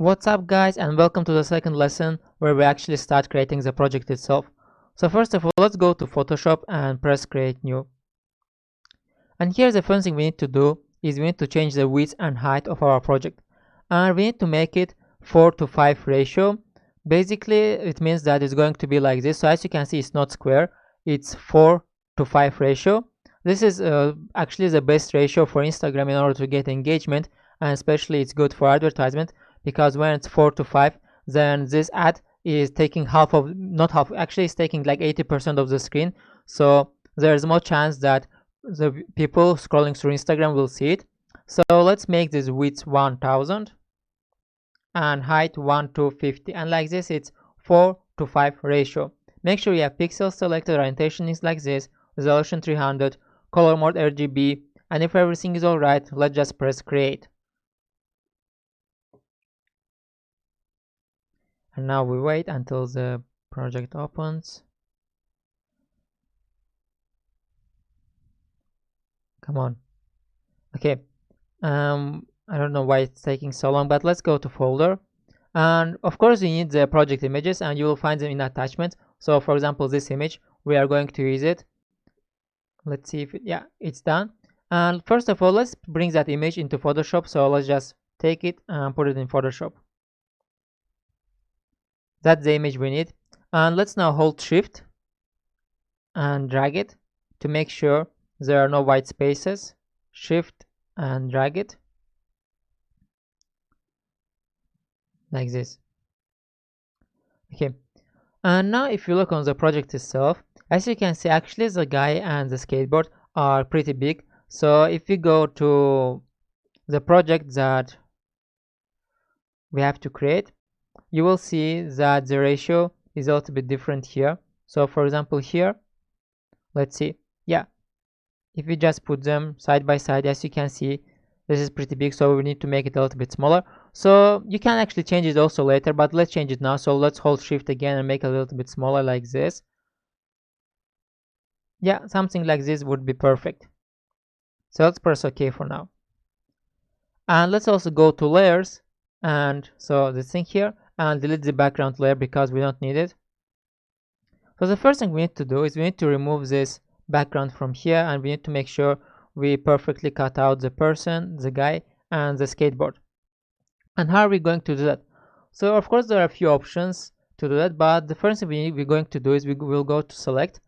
What's up guys, and welcome to the second lesson where we actually start creating the project itself. So first of all, let's go to Photoshop and press create new. And here the first thing we need to do is we need to change the width and height of our project. And we need to make it 4:5 ratio. Basically it means that it's going to be like this. So as you can see, it's not square, it's 4:5 ratio. This is actually the best ratio for Instagram in order to get engagement, and especially it's good for advertisement, because when it's 4:5, then this ad is taking half of, not half, actually it's taking like 80% of the screen. So there's more chance that the people scrolling through Instagram will see it. So let's make this width 1000 and height 1:50, and like this it's 4:5 ratio. Make sure you have pixels selected, orientation is like this, resolution 300, color mode RGB, and if everything is alright, let's just press create. And now we wait until the project opens. Come on. Okay, I don't know why it's taking so long, but let's go to folder. And of course you need the project images, and you will find them in attachment. So for example, this image, we are going to use it. Let's see if yeah, it's done. And first of all, let's bring that image into Photoshop. So let's just take it and put it in Photoshop. That's the image we need. And let's now hold shift and drag it to make sure there are no white spaces. Shift and drag it like this. Okay, and now if you look on the project itself, as you can see, actually the guy and the skateboard are pretty big. So if we go to the project that we have to create, you will see that the ratio is a little bit different here. So for example here, let's see, yeah, if we just put them side by side, as you can see, this is pretty big, so we need to make it a little bit smaller. So you can actually change it also later, but let's change it now. So let's hold shift again and make it a little bit smaller like this. Yeah, something like this would be perfect. So let's press OK for now. And let's also go to layers, and so this thing here, and delete the background layer because we don't need it. So the first thing we need to do is we need to remove this background from here, and we need to make sure we perfectly cut out the person, the guy, and the skateboard. And how are we going to do that? So of course there are a few options to do that, but the first thing we're going to do is we will go to select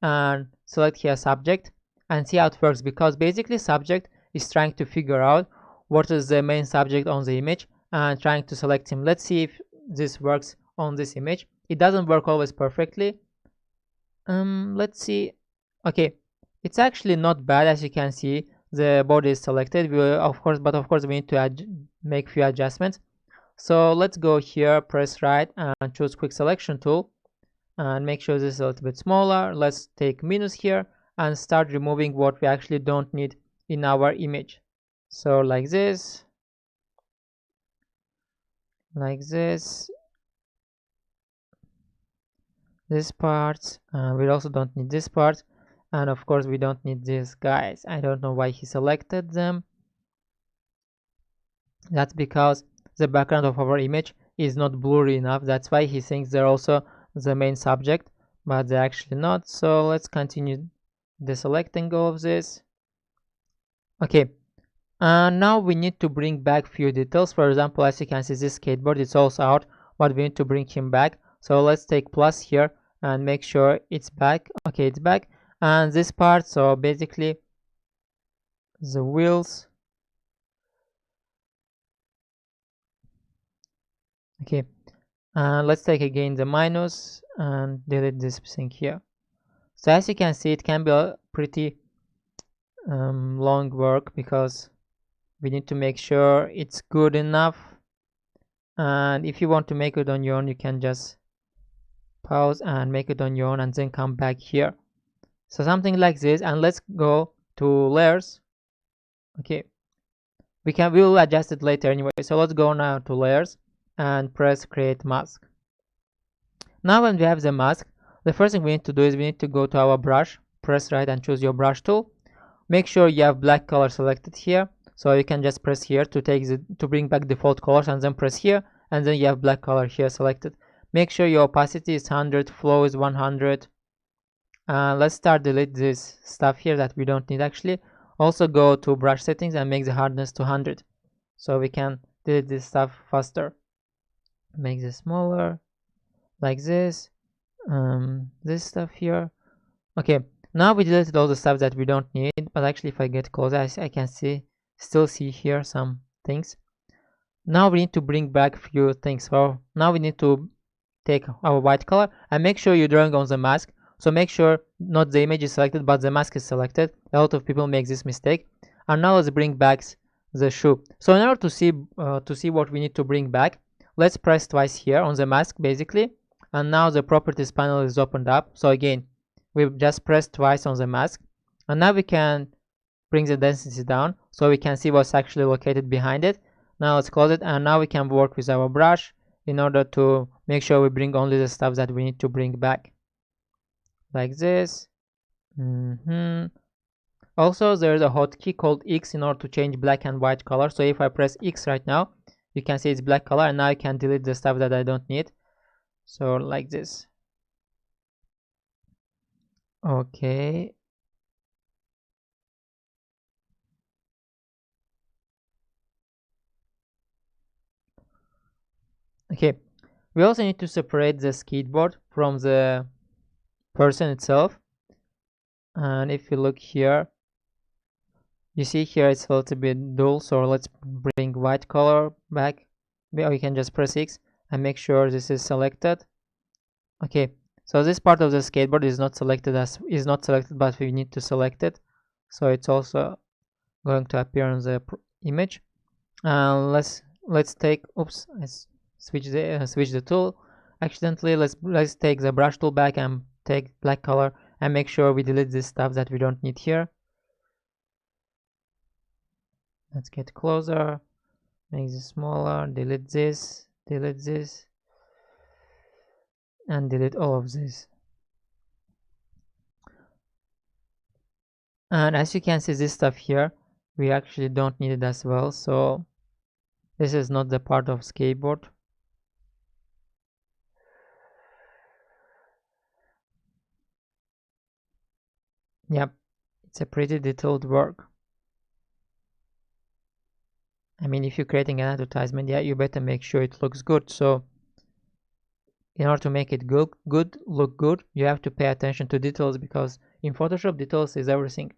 and select here subject and see how it works, because basically subject is trying to figure out what is the main subject on the image and trying to select him. Let's see if this works on this image. It doesn't work always perfectly. Let's see. Okay, it's actually not bad. As you can see, the body is selected. Of course we need to make few adjustments. So let's go here, press right and choose quick selection tool and make sure this is a little bit smaller. Let's take minus here and start removing what we actually don't need in our image. So like this, this part, we also don't need this part, and of course we don't need these guys. I don't know why he selected them. That's because the background of our image is not blurry enough. That's why he thinks they're also the main subject, but they're actually not. So let's continue deselecting all of this. Okay, and now we need to bring back few details. For example, as you can see, this skateboard is also out, but we need to bring him back. So let's take plus here and make sure it's back. Okay, it's back. And this part, so basically the wheels. Okay, let's take again the minus and delete this thing here. So as you can see, it can be a pretty long work, because we need to make sure it's good enough. And if you want to make it on your own, you can just pause and make it on your own and then come back here. So something like this. And let's go to layers. Okay, we will adjust it later anyway. So let's go now to layers and press create mask. Now when we have the mask, the first thing we need to do is we need to go to our brush, press right and choose your brush tool. Make sure you have black color selected here, so you can just press here to bring back default colors, and then press here and then you have black color here selected. Make sure your opacity is 100, flow is 100. Let's start delete this stuff here that we don't need actually. Also go to brush settings and make the hardness to 100 so we can delete this stuff faster. Make this smaller like this. This stuff here. Okay, now we deleted all the stuff that we don't need, but actually if I get closer I can still see here some things. Now we need to bring back few things. So now we need to take our white color and make sure you're drawing on the mask. So make sure not the image is selected but the mask is selected. A lot of people make this mistake. And now let's bring back the shoe. So in order to see what we need to bring back, let's press twice here on the mask basically, and now the properties panel is opened up. So again, we've just pressed twice on the mask, and now we can bring the density down so we can see what's actually located behind it. Now let's close it, and now we can work with our brush in order to make sure we bring only the stuff that we need to bring back like this. Also there's a hotkey called X in order to change black and white color. So if I press X right now, you can see it's black color, and now I can delete the stuff that I don't need. So like this. Okay, okay, we also need to separate the skateboard from the person itself. And if you look here, you see here it's a little bit dull, so let's bring white color back, or you can just press X and make sure this is selected. Okay, so this part of the skateboard is not selected, but we need to select it, so it's also going to appear on the image. Let's take, oops, I switch the tool accidentally. Let's take the brush tool back and take black color and make sure we delete this stuff that we don't need here. Let's get closer, make this smaller, delete this, and delete all of this. And as you can see, this stuff here we actually don't need it as well, so this is not the part of skateboard. Yep, it's a pretty detailed work. I mean, if you're creating an advertisement, yeah, you better make sure it looks good. So in order to make it look good, you have to pay attention to details, because in Photoshop details is everything.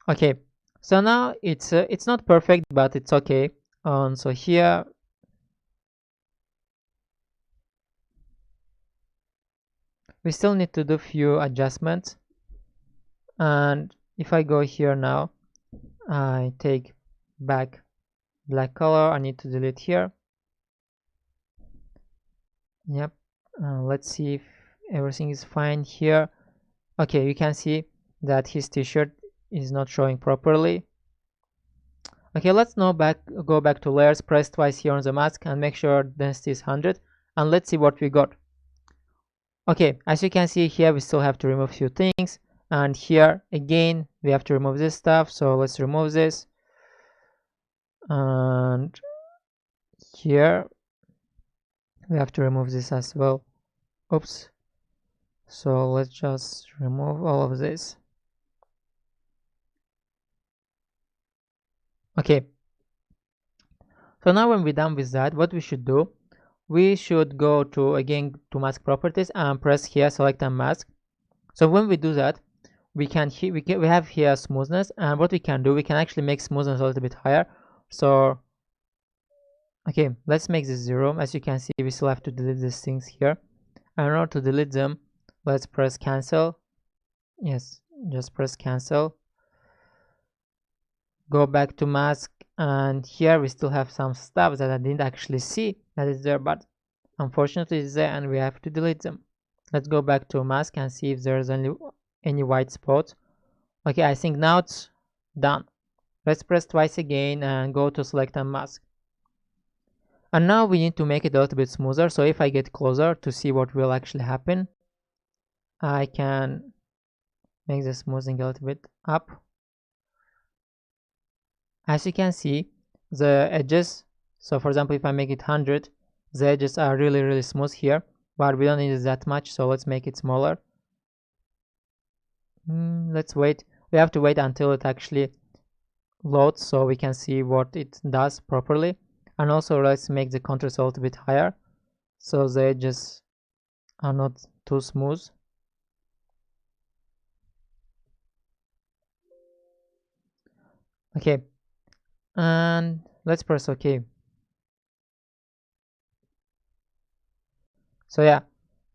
Okay, so now it's not perfect, but it's okay. So here we still need to do few adjustments, and if I go here now, I take back black color. I need to delete here. Yep. Let's see if everything is fine here. Okay, you can see that his t-shirt is not showing properly. Okay, let's now go back to layers, press twice here on the mask and make sure density is 100, and let's see what we got. Okay, as you can see here, we still have to remove a few things, and here again we have to remove this stuff, so let's remove this. And here we have to remove this as well. Oops. So let's just remove all of this. Okay, so now when we're done with that, what we should do, we should go to again to mask properties and press here select and mask. So when we do that, we have here smoothness, and what we can do, we can actually make smoothness a little bit higher. So okay, let's make this 0. As you can see, we still have to delete these things here, and in order to delete them, let's press cancel. Yes, just press cancel, go back to mask, and here we still have some stuff that I didn't actually see that is there, but unfortunately it's there and we have to delete them. Let's go back to mask and see if there's any white spots. Okay, I think now it's done. Let's press twice again and go to select and mask. And now we need to make it a little bit smoother, so if I get closer to see what will actually happen, I can make the smoothing a little bit up. As you can see, the edges. So for example, if I make it 100, the edges are really smooth here, but we don't need it that much, so let's make it smaller. Let's wait. We have to wait until it actually loads so we can see what it does properly. And also let's make the contrast a little bit higher so the edges are not too smooth. Okay, and let's press OK. So yeah,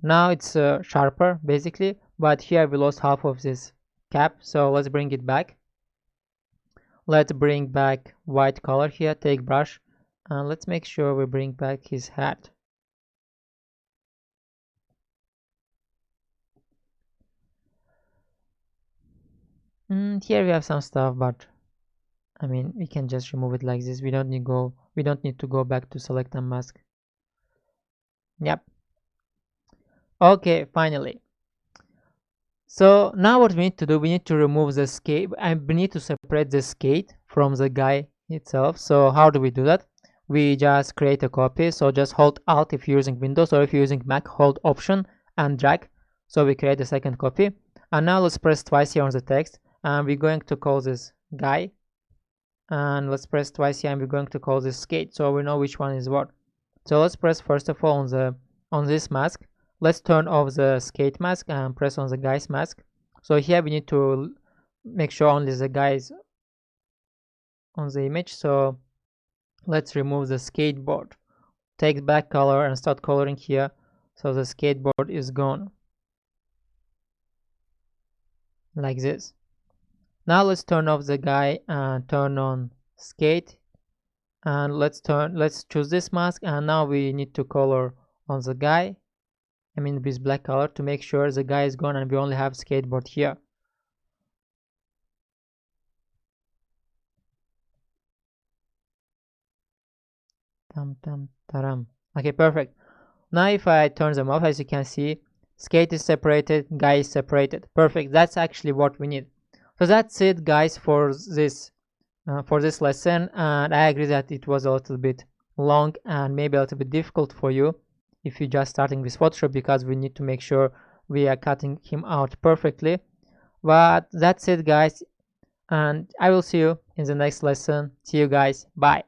now it's sharper basically, but here we lost half of this cap, so let's bring it back. Let's bring back white color here, take brush, and let's make sure we bring back his hat. Here we have some stuff, but I mean we can just remove it like this. We don't need to go back to select and mask. Yep. Okay, finally. So now what we need to do, we need to remove the skate, and we need to separate the skate from the guy itself. So how do we do that? We just create a copy. So just hold Alt if you're using Windows, or if you're using Mac, hold Option and drag. So we create the second copy. And now let's press twice here on the text, and we're going to call this guy. And let's press twice here, and we're going to call this skate, so we know which one is what. So let's press first of all on this mask. Let's turn off the skate mask and press on the guy's mask. So here we need to make sure only the guy is on the image. So let's remove the skateboard. Take back color and start coloring here, so the skateboard is gone, like this. Now let's turn off the guy and turn on skate, and let's choose this mask, and now we need to color on the guy, I mean this black color, to make sure the guy is gone and we only have skateboard here. Okay, perfect. Now if I turn them off, as you can see, skate is separated, guy is separated. Perfect. That's actually what we need. So that's it, guys, for this lesson. And I agree that it was a little bit long and maybe a little bit difficult for you if you're just starting with Photoshop, because we need to make sure we are cutting him out perfectly. But that's it, guys, and I will see you in the next lesson. See you guys. Bye.